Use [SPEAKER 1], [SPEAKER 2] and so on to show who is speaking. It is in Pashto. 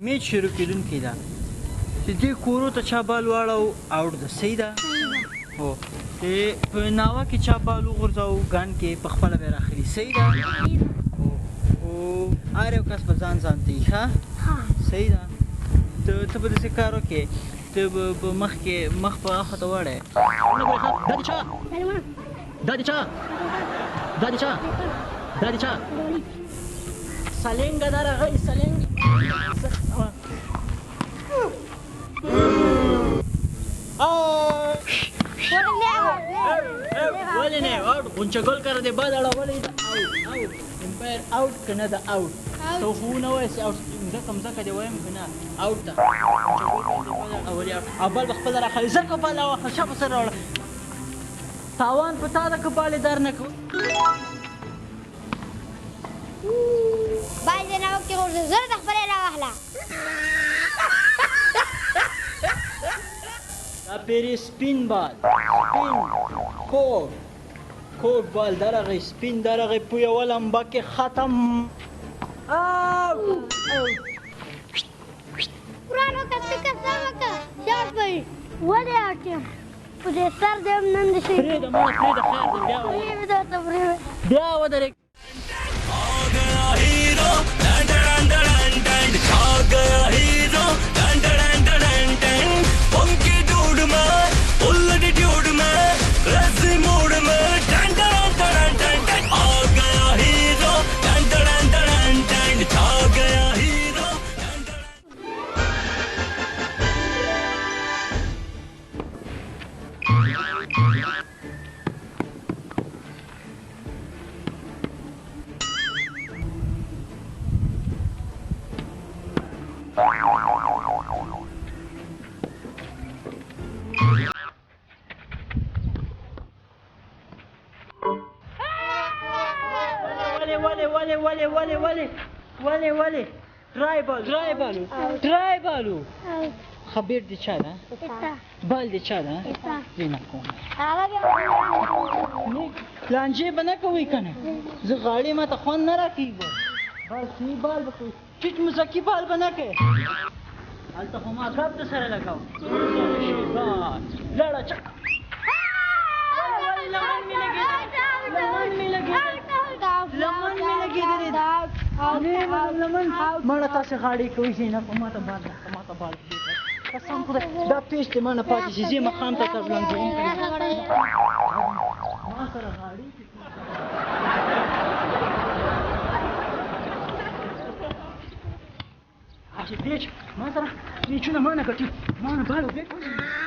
[SPEAKER 1] میچ شروع کېدونکی ده چې دې کورو ته چا بال واړو آوټ ده صحیح ده هو په ناوه کې چا بال وغورځاو ګن کې په خپله به یې راخلي صحیح ده او هر یو کس به ځان ځان ته یي ښه صحیح ده ته به داسې کار وکړې ته به په مخ په هغه ته واړی دا د چا دا د چا دا د چا دا د چا سلنګه دا راغی سلنګ ولې نه آوټ غونچه ګل کړه دې بعد اړولې ده آوټ امپایر آوټ که نه ده آوټ ته خو نه وایې آوټ ځکه دې وایم که نه آوټ ده اولې آوټ او بال به خپله راخلي ځکه بال راواخله شا په سر راوړه تاوان په تا ده که بال یې در نه کوو
[SPEAKER 2] بال دې نه وکړې غورځه زر د خپلې راواخله
[SPEAKER 1] دا پیرې سپین بال سپین کوږ بال درغی سپین درغی په یوه لمبه کې ختم
[SPEAKER 2] قرآن وکړه فکر سم وکړه شاټ به وي ولې آوټ یم په دې سر دې هم نن دې شي
[SPEAKER 1] پرېږده مړه پرېږده خیر دی بیا ودرېږه ولې ټرای بالو خبر دې چا ده بال دې چا ده زه نه کوم لانجې به نه کوئ که نه زه غاړې ماته خوند نه راکېږي بال صحیح بال به کوئ ټیټ مزکي بال به نه کوې هلته خو ما ګپ در سره لګاو لړه چک ماړه تاسې غاړې کوئ چې نه په ماته بال راکړه ماته بال قسم خدای دا پیش دې ما نه پاتې شي زه مقام ته تاسو لاندې ما سره غاړې پیچ ما سره پیچونه ما نه ګټي ما نه بال وبېږي